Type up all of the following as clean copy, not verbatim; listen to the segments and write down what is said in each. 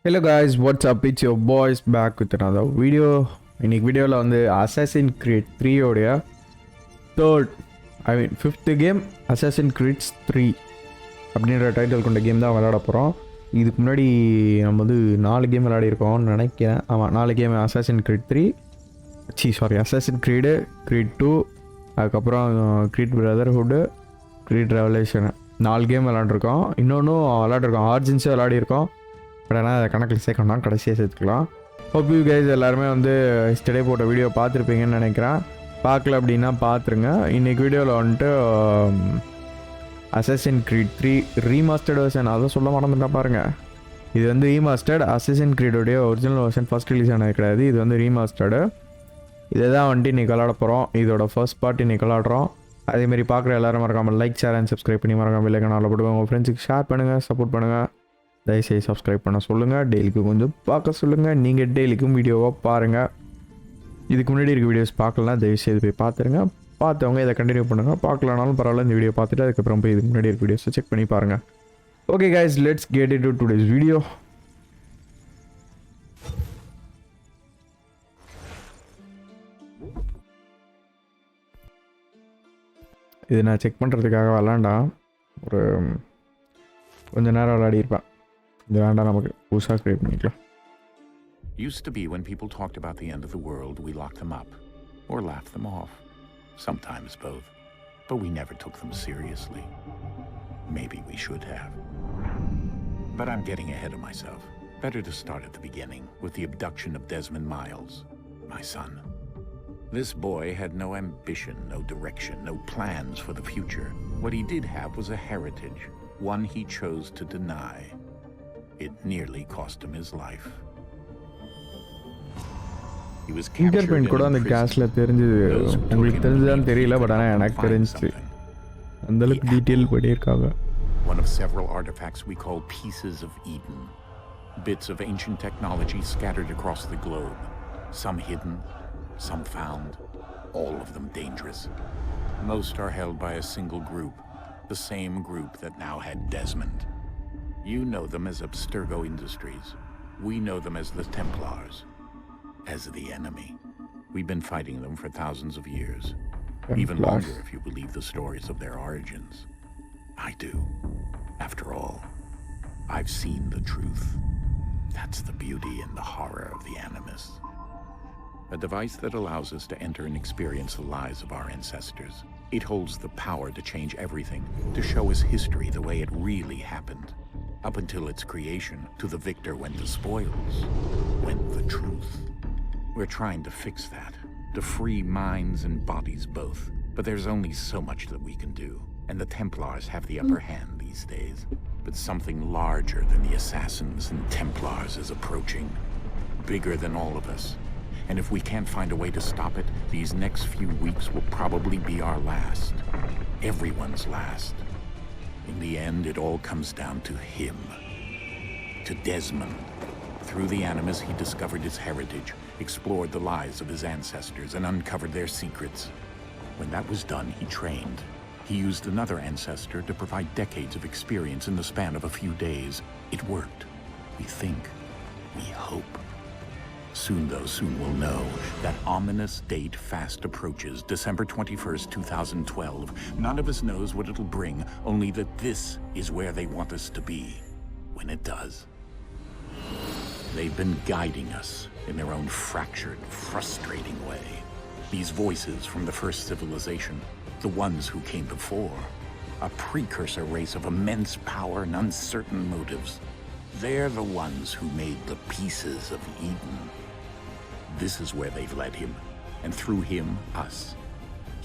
Hello guys, what's up? It's your boys back with another video. இன்னைக்கு வீடியோவில் வந்து Assassin's Creed 3 உடைய fifth game Assassin's Creed 3 அப்படின்ற title கொண்ட கேம் தான் விளையாட போகிறோம். இதுக்கு முன்னாடி நம்ம வந்து 4 கேம் விளையாடிருக்கோம்னு நினைக்கிறேன். ஆமாம், 4 game Assassin's Creed 3 Assassin's Creed 2, அதுக்கப்புறம் Creed Brotherhood, Creed Revelation 4 game விளையாண்டுருக்கோம். இன்னொன்றும் விளையாடிருக்கோம், ஆர்ஜின்ஸே விளையாடிருக்கோம். பட் ஆனால் அதை கணக்கில் சேர்க்கணும்னா கடைசியாக சேர்த்துக்கலாம். ஹோப் யூ கைஸ் எல்லாருமே வந்து ஸ்டடே போட்ட வீடியோ பார்த்துருப்பீங்கன்னு நினைக்கிறேன். பார்க்கல அப்படின்னா பார்த்துருங்க. இன்றைக்கி வீடியோவில் வந்துட்டு Assassin's Creed 3 ரீமாஸ்டர்ட் வெர்ஷன், அதை சொல்ல மறந்துட்டா பாருங்கள். இது வந்து ரீமாஸ்டர்ட் Assassin's Creed உடைய ஒரிஜினல் வெர்ஷன் ஃபஸ்ட் ரிலீஸ் ஆனது கிடையாது. இது வந்து ரீமாஸ்டர்டு. இதை தான் வந்துட்டு இன்றைக்கி விளாட போகிறோம். இதோட ஃபர்ஸ்ட் பார்ட் இன்றைக்கி விளாட்றோம். அதேமாதிரி பார்க்குற எல்லோரும் மறக்காமல் லைக், ஷேர் அண்ட் சப்ஸ்கிரைப் பண்ணி மறக்காமல் இல்லைங்க போடுவாங்க. உங்கள் ஃப்ரெண்ட்ஸுக்கு ஷேர் பண்ணுங்கள், சப்போர்ட் பண்ணுங்கள். தயவுசெய்து சப்ஸ்கிரைப் பண்ண சொல்லுங்கள். டெய்லிக்கு கொஞ்சம் பார்க்க சொல்லுங்கள். நீங்கள் டெய்லிக்கும் வீடியோவாக பாருங்கள். இதுக்கு முன்னாடி இருக்க வீடியோஸ் பார்க்கலாம், தயவுசெய்து போய் பார்த்துருங்க. பார்த்தவங்க இதை கண்டினியூ பண்ணுங்கள். பார்க்கலனாலும் பரவாயில்ல, இந்த வீடியோ பார்த்துட்டு அதுக்கப்புறம் போய் இதுக்கு முன்னாடி இருக்க வீடியோஸை செக் பண்ணி பாருங்கள். Okay guys, let's get into today's video. இது நான் செக் பண்ணுறதுக்காக விளாண்டா ஒரு கொஞ்ச நேரம் விளையாடிருப்பேன். இது வேண்டாம், நமக்கு புதுசாக கிரியேட் பண்ணிக்கலாம். Used to be when people talked about the end of the world, we locked them up or laughed them off. Sometimes both. But we never took them seriously. Maybe we should have. But I'm getting ahead of myself. Better to start at the beginning with the abduction of Desmond Miles, my son. This boy had no ambition, no direction, no plans for the future. What he did have was a heritage, one he chose to deny. It nearly cost him his life. He was captured and கூட அந்த கேஸ்ல தெரிஞ்சது. உங்களுக்கு தெரிஞ்சதான்னு தெரியல, but ஆனால் எனக்கு தெரிஞ்சு அந்த அளவுக்கு டீடைல் பண்ணியிருக்காங்க. One of several artifacts we call pieces of Eden. Bits of ancient technology scattered across the globe. Some hidden, some found, all of them dangerous. Most are held by a single group, the same group that now had Desmond. You know them as Abstergo Industries. We know them as the Templars, as the enemy. We've been fighting them for thousands of years, even longer if you believe the stories of their origins. I do. After all, I've seen the truth. That's the beauty and the horror of the Animus. A device that allows us to enter and experience the lives of our ancestors. It holds the power to change everything, to show us history the way it really happened. Up until its creation, to the victor went the spoils, went the truth. We're trying to fix that, to free minds and bodies both. But there's only so much that we can do, and the Templars have the upper hand these days. But something larger than the Assassins and Templars is approaching, bigger than all of us. And if we can't find a way to stop it, these next few weeks will probably be our last. Everyone's last. In the end, it all comes down to him. To Desmond. Through the Animus, he discovered his heritage, explored the lives of his ancestors, and uncovered their secrets. When that was done, he trained. He used another ancestor to provide decades of experience in the span of a few days. It worked. We think. We hope. Soon we'll know. That ominous date fast approaches, December 21st, 2012. None of us knows what it'll bring, only that this is where they want us to be, when it does. They've been guiding us in their own fractured, frustrating way. These voices from the first civilization, the ones who came before, a precursor race of immense power and uncertain motives. They're the ones who made the pieces of Eden. This is where they've led him, and through him, us.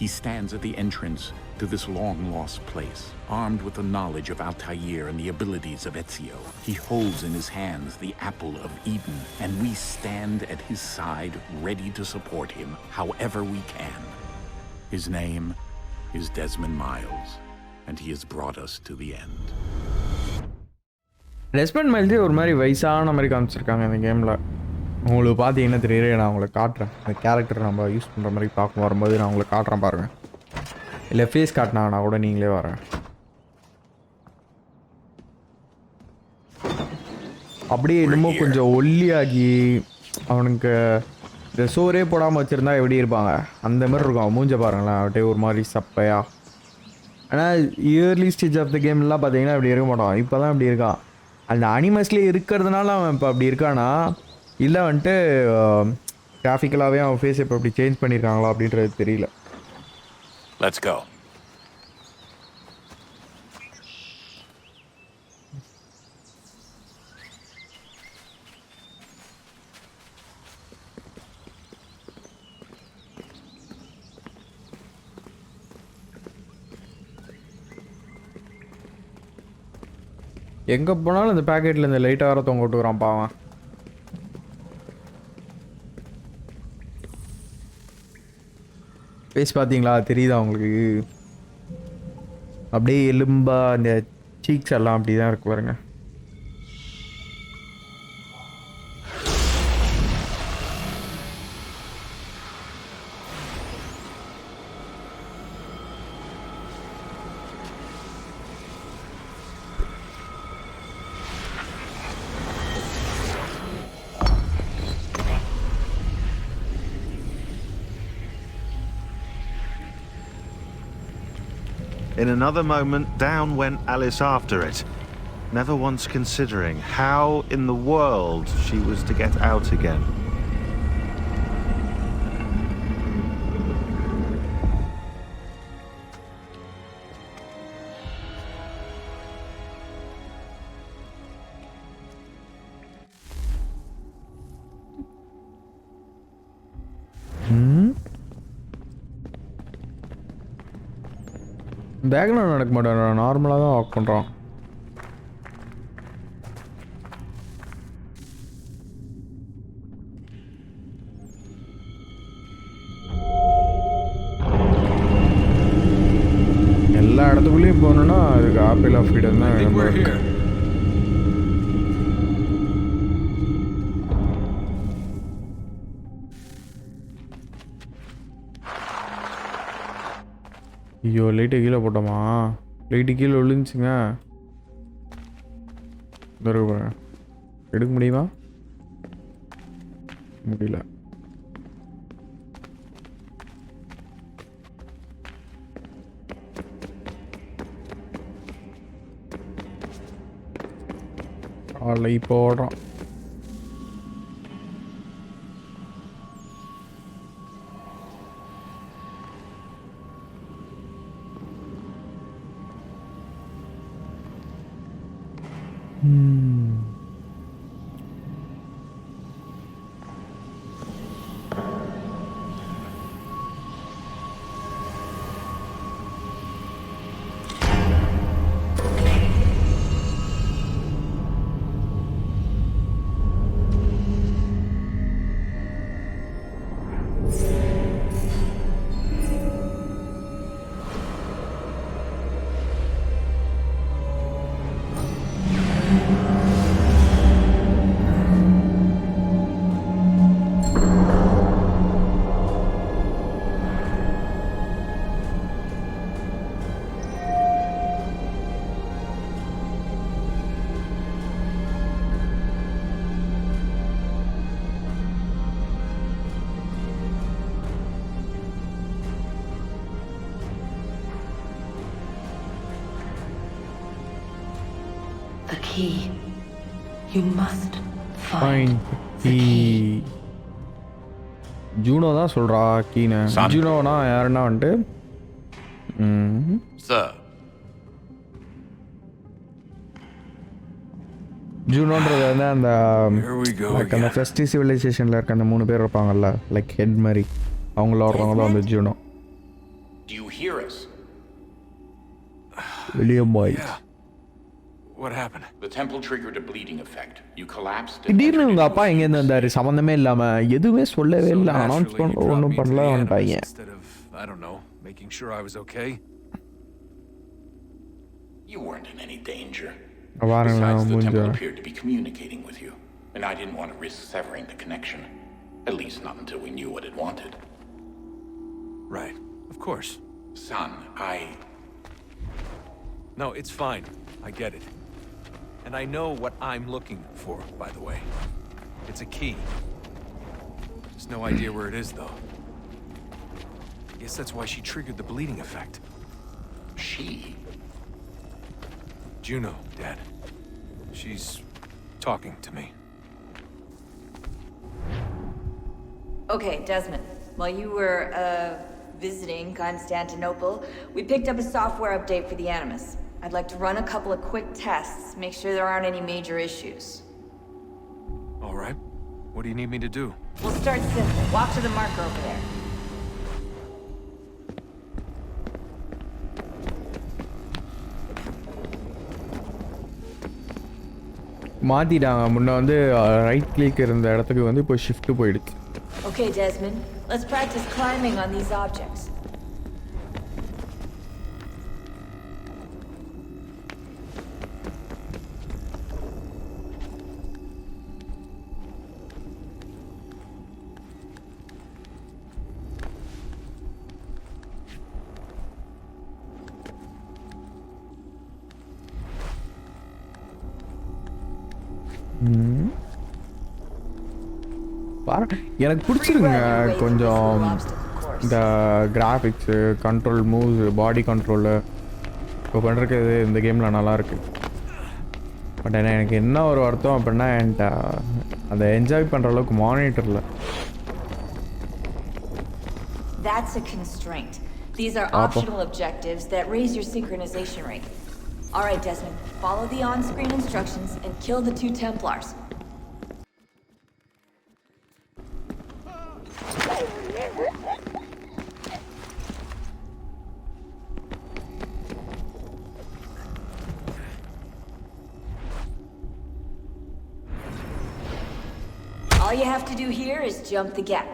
He stands at the entrance to this long-lost place, armed with the knowledge of Altair and the abilities of Ezio. He holds in his hands the apple of Eden, and we stand at his side, ready to support him however we can. His name is Desmond Miles, and he has brought us to the end. Desmond Miles ஒரு மாதிரி வயசான மாதிரி காமிச்சிருக்காங்க இந்த கேமில். உங்களுக்கு பார்த்தீங்கன்னா தெரியல, நான் உங்களுக்கு காட்டுறேன். அந்த கேரக்டர் நம்ம யூஸ் பண்ணுற மாதிரி பார்க்க வரும்போது நான் உங்களுக்கு காட்டுறேன் பாருங்கள். இல்லை ஃபேஸ் காட்டினாங்கன்னா கூட நீங்களே வரேன். அப்படியே இன்னமும் கொஞ்சம் ஒல்லியாகி அவனுக்கு இந்த சோறே போடாமல் வச்சுருந்தா எப்படி இருப்பாங்க அந்த மாதிரி இருக்கும் அவன் மூஞ்ச பாருங்களேன் அப்படியே ஒரு மாதிரி சப்பையா. ஆனால் இயர்லி ஸ்டேஜ் ஆஃப் த கேம்லாம் பார்த்தீங்கன்னா அப்படி இருக்க மாட்டான். இப்போ தான் அப்படி இருக்கான். அந்த அனிமஸ்லேயே இருக்கிறதுனால அவன் இப்போ அப்படி இருக்கானா இல்லை வந்துட்டு கிராஃபிக்கலாகவே அவன் ஃபேஸ் இப்போ அப்படி சேஞ்ச் பண்ணியிருக்காங்களா அப்படின்றது தெரியல. Let's go. எங்கே போனாலும் இந்த பேக்கெட்டில் இந்த லைட்டாக வர தொங்க விட்டுக்கிறான் பாவன். ஃபேஸ் பார்த்தீங்களா தெரியுதா உங்களுக்கு? அப்படியே எலும்பா அந்த சீக்ஸ் எல்லாம் அப்படி தான் இருக்கு பாருங்க. In another moment, down went Alice after it, never once considering how in the world she was to get out again. Background நடக்க மாட்டேன், நார்மலாக தான் வாக் பண்ணுறான். எல்லா இடத்துக்குள்ளேயும் போகணுன்னா அதுக்கு ஆப்பிள் ஆஃப் ஃப்ரீடம் தான் இருக்கு. ஐயோ லைட்டு கீழே போட்டோமா? லைட்டு கீழே விழுந்துச்சுங்க. எடுக்க முடியுமா? முடியல. இப்போ ஓடுறான். The key. You must find the key. Juno தான் சொல்கிறா கீனு. ஜூனோனா யாருன்னா வந்துட்டு ஜூனோன்றது வந்து அந்த அந்த ஃபர்ஸ்ட் சிவிலைசேஷனில் இருக்க அந்த 3 பேர் இருப்பாங்கல்ல, லைக் ஹெட் மாதிரி, அவங்கள வர்றவங்க தான் அந்த Juno. William boys. What happened? The temple triggered a bleeding effect. You collapsed. திடீர்னு உங்க அப்பா எங்க இருந்து வந்தாரு சம்பந்தமே இல்லாம? எதுவுமே சொல்லவே இல்லை, அனௌன்ஸ் பண்ண ஒன்றும் பண்ணல வந்துட்டாங்க. I don't know, making sure I was okay. You weren't in any danger. Besides, the temple appeared to be communicating with you, and I didn't want to risk severing the connection. At least not until we knew what it wanted. Right, of course. Son, No, it's fine. I get it. And I know what I'm looking for, by the way. It's a key. Just no idea where it is, though. I guess that's why she triggered the bleeding effect. She? Juno, Dad. She's talking to me. Okay, Desmond. While you were, visiting Constantinople, we picked up a software update for the Animus. I'd like to run a couple of quick tests, make sure there aren't any major issues. All right. What do you need me to do? We'll start simple. Walk to the marker over there. மாற்றிட்டாங்க. முன்ன வந்து right click இருந்த இடத்துக்கு வந்து இப்போ shift போயிடுச்சு. Okay, Desmond. Let's practice climbing on these objects. எனக்கு பிடிச்சிருங்க கொஞ்சம் இந்த கிராஃபிக்ஸு கண்ட்ரோல் மூவ்ஸ் பாடி கண்ட்ரோலு இப்போ பண்ணுறது இந்த கேமில் நல்லாயிருக்கு. பட் ஆனால் எனக்கு என்ன ஒரு வருத்தம் அப்படின்னா என்கிட்ட அதை என்ஜாய் பண்ணுற அளவுக்கு மானிட்டரில். That's a constraint. These are optional objectives that raise your synchronization rate. Alright, Desmond. Follow the on-screen instructions and kill the 2 Templars. All you have to do here is jump the gap.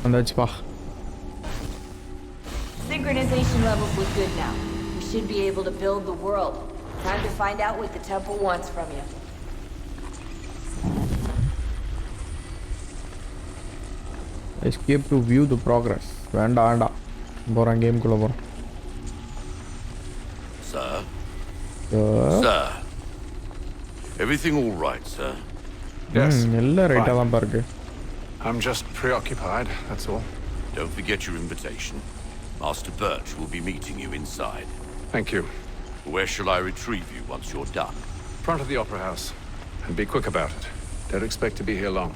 வந்தாச்சுப்பா. Synchronization levels look good now. We should be able to build the world. Time to find out what the temple wants from you. Escape to view the progress. வேண்டாம் வேண்டாம் போகிறேன் கேமுக்குள்ளே போகிறேன். Sir? Sir? Everything all right, sir? Yes. எல்லாம் ரைட்டாக தான் இருக்கு. I'm just preoccupied, that's all. Don't forget your invitation. Master Birch will be meeting you inside. Thank you. Where shall I retrieve you once you're done? Front of the Opera House. And be quick about it. Don't expect to be here long.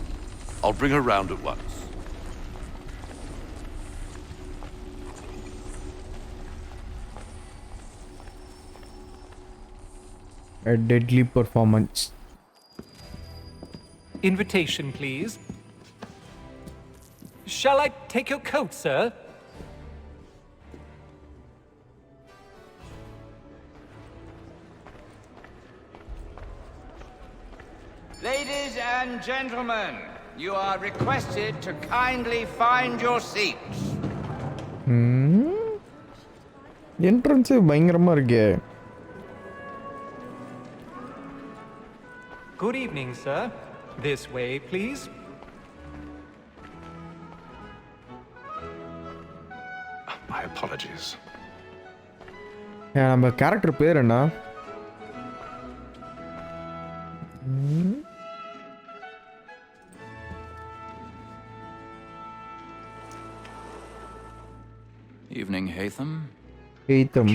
I'll bring her round at once. A deadly performance. Invitation, please. Shall I take your coat, sir? Ladies and gentlemen, you are requested to kindly find your seats. Entrance பயங்கரமா இருக்கே. Good evening, sir. This way, please. My apologies. நம்ம character பேர் என்ன? Evening, Haytham. Haytham.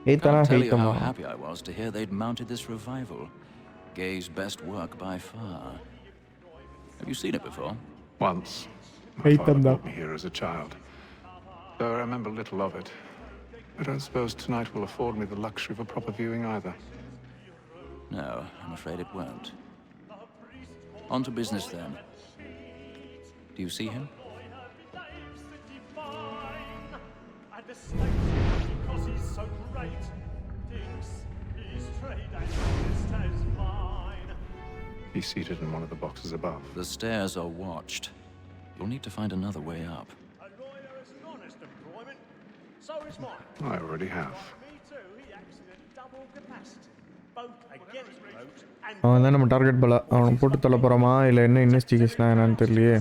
Can't tell you how happy I was to hear they'd mounted this revival. Gay's best work by far. Have you seen it before? Once. My Haytham father da. brought me here as a child. Though I remember little of it. I don't suppose tonight will afford me the luxury of a proper viewing either. No, I'm afraid it won't. On to business then. Do you see him? because he's so great. Thinks his trade ain't as mine. Be seated in one of the boxes above. The stairs are watched. You'll need to find another way up. A lawyer is an honest employment. So is mine. I already have. Me too. He acts in a double capacity. Both against vote and அவன் தான் நம்ம target போல அவனை போட்டு தள்ள போகிறோமா இல்லை என்ன இன்வெஸ்டிகேஷனா என்னன்னு தெரியலையே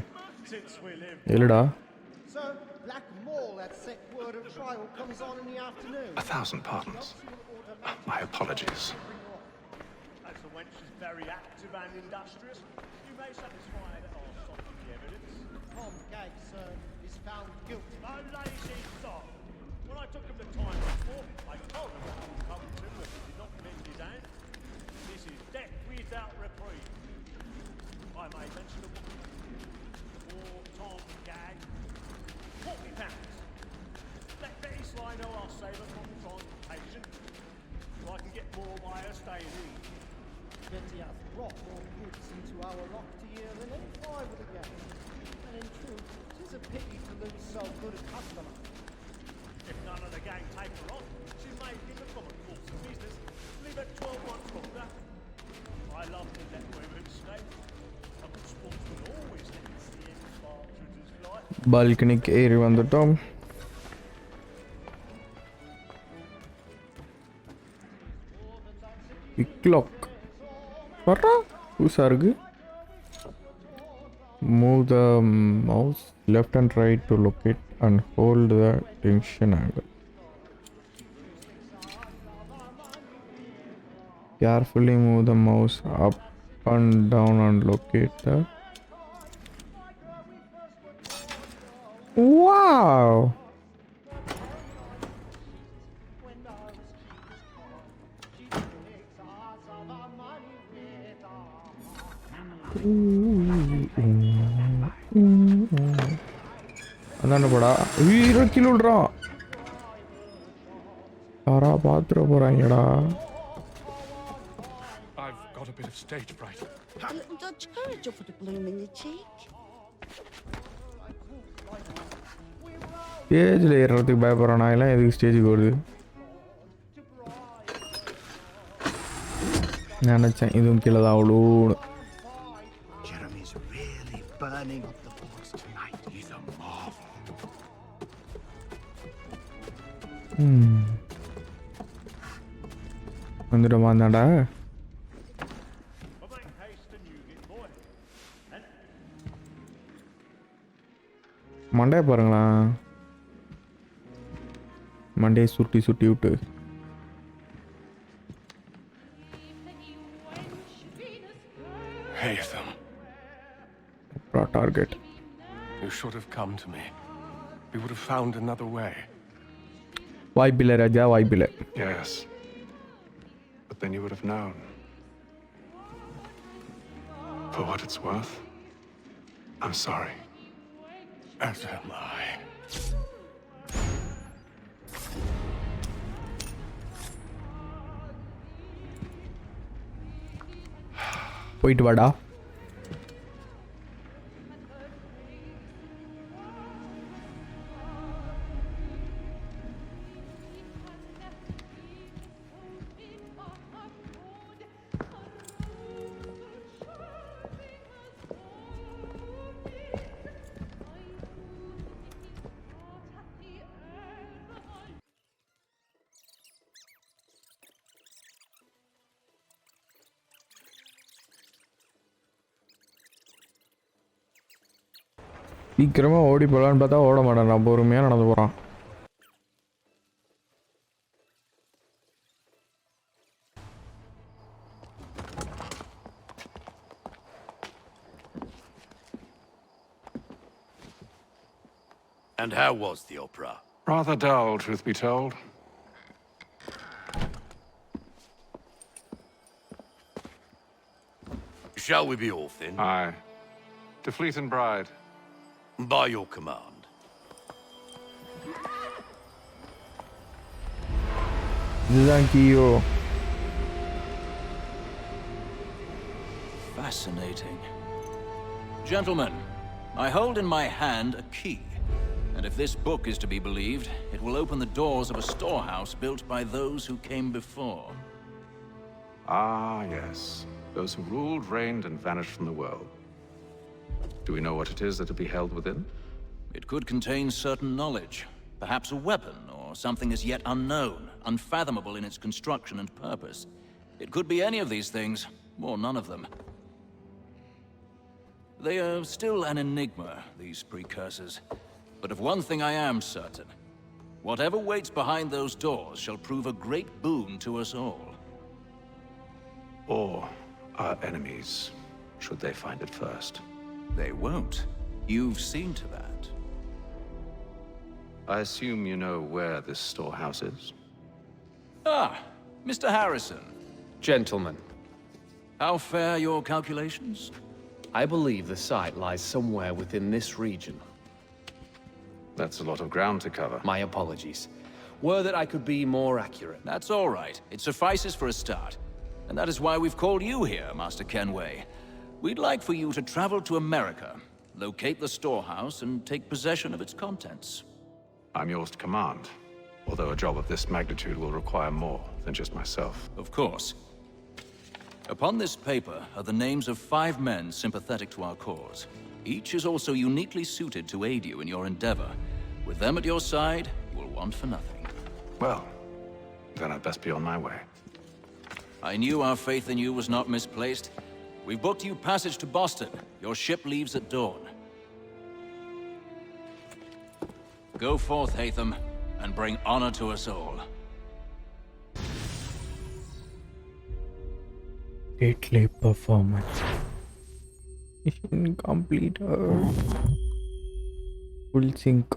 since we live. எழுடா Sir, Black Mall, that set word of trial comes on in the afternoon. 1,000 pardons. My apologies. As the wench is very active and industrious, you may satisfy that I'll stop the evidence. Tom Gag, sir, is found guilty. A lazy sod. When I took him to time before, I told him what would come to him if he did not mend his hand. This is death without reprieve. I may mention a woman. Poor Tom Gag. £40. Let Betty Sly know I'll save her from transportation, so I can get more by her staying in. Betty hath brought more goods into our locked year than any five of the gang. And in truth, 'tis a pity to lose so good a customer. If none of the gang take her on, she may give a common course of business, leave her 12 months longer. I love to let women stay. A good sportsman always lets the end partridges fly. பால்கனிக்கு ஏறி வந்துட்டோம் பிக்லாக் வர்றா புதுசாக இருக்கு move the mouse left and right to locate and hold the tension angle carefully move the mouse up and down and locate the wow அதான போடா வீர kilo விடுறான் யாரா பாத்துற போறாங்கடா Got a bit of stage fright. A little dodge courage up with a bloom in your cheek. ஸ்டேஜில் ஏறுறதுக்கு பயப்படுறேன் நான் எல்லாம் எதுக்கு ஸ்டேஜுக்கு வருது நினச்சேன் இதுவும் கீழே தான் அவ்வளோ Jeremy's really burning up the force tonight. He's a marvel. வந்துட்டு வந்தாடா மண்டையை பாருங்களேன் மண்டையை சுட்டி சுட்டி விட்டு Haytham. Target. You should have come to me. We would have found another way. வாய்ப்பில்லை ராஜா வாய்ப்பில்லை Yes. But then you would have known. For what it's worth, I'm sorry. As am I. போயிட்டு வாடா சீக்கிரமாக ஓடி போகலான்னு பார்த்தா ஓட மாட்டேன் நான் பொறுமையாக நடந்து போகிறான் And how was the opera? Rather dull, truth be told. Shall we be off then? Aye. To Fleet and Bride. By your command. இதுதான் கீயோ Fascinating. Gentlemen, I hold in my hand a key. And if this book is to be believed, it will open the doors of a storehouse built by those who came before. Ah, yes. Those who ruled, reigned, and vanished from the world. Do we know what it is that will be held within? It could contain certain knowledge. Perhaps a weapon, or something as yet unknown, unfathomable in its construction and purpose. It could be any of these things, or none of them. They are still an enigma, these precursors. But of one thing I am certain. Whatever waits behind those doors shall prove a great boon to us all. Or our enemies, should they find it first. They won't. You've seen to that. I assume you know where this storehouse is? Ah, Mr. Harrison. Gentlemen, How fare your calculations? I believe the site lies somewhere within this region. That's a lot of ground to cover. My apologies. Were that I could be more accurate. That's all right. It suffices for a start. And that is why we've called you here, Master Kenway. We'd like for you to travel to America, locate the storehouse, and take possession of its contents. I'm yours to command, although a job of this magnitude will require more than just myself. Of course. Upon this paper are the names of 5 men sympathetic to our cause. Each is also uniquely suited to aid you in your endeavor. With them at your side, you will want for nothing. Well, then I'd best be on my way. I knew our faith in you was not misplaced. We've booked you passage to Boston. Your ship leaves at dawn. Go forth, Haytham, and bring honor to us all. Lately performance. Mission completed. Full sync.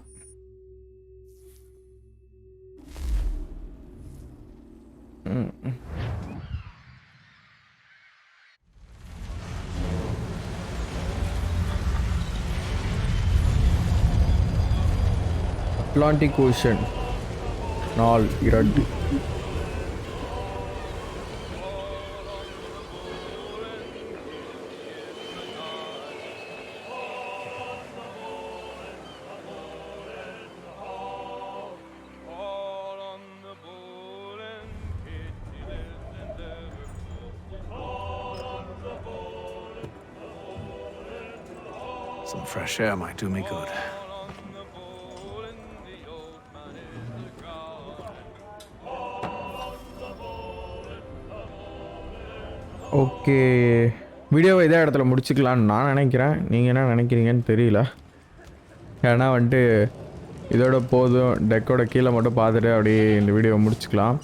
Atlantic Ocean. Null, இரண்டு. Some fresh air might do me good. Okay, வீடியோவை இதே இடத்துல முடிச்சுக்கலான்னு நான் நினைக்கிறேன். நீங்கள் என்ன நினைக்கிறீங்கன்னு தெரியல. ஏன்னா வந்துட்டு இதோட போதும், டெக்கோட கீழே மட்டும் பார்த்துட்டு அப்படியே இந்த வீடியோவை முடிச்சுக்கலாம்.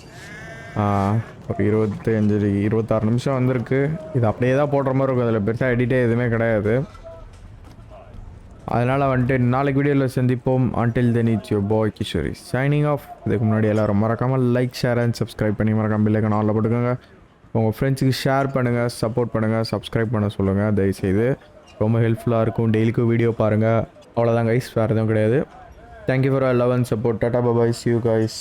ஒரு 26 நிமிஷம் வந்திருக்கு. இது அப்படியே தான் போடுற மாதிரி இருக்கும், அதில் பெருசாக எடிட்டே எதுவுமே கிடையாது. அதனால் வந்துட்டு நாளைக்கு வீடியோவில் சந்திப்போம். until then it's your boy Kishori signing off. இதுக்கு முன்னாடி எல்லோரும் மறக்காமல் லைக், ஷேர் அண்ட் சப்ஸ்கிரைப் பண்ணி மறக்காமல் பெல் ஐகான் ஆல்ல போட்டுக்கோங்க. உங்கள் ஃப்ரெண்ட்ஸுக்கு ஷேர் பண்ணுங்கள், சப்போர்ட் பண்ணுங்கள், சப்ஸ்கிரைப் பண்ண சொல்லுங்கள் தயவுசெய்து. ரொம்ப ஹெல்ப்ஃபுல்லாக இருக்கும். டெய்லிக்கும் வீடியோ பாருங்கள். அவ்வளோதான் கைஸ், வேறு எதுவும் கிடையாது. Thank you for love and support. Tata bye, see you guys.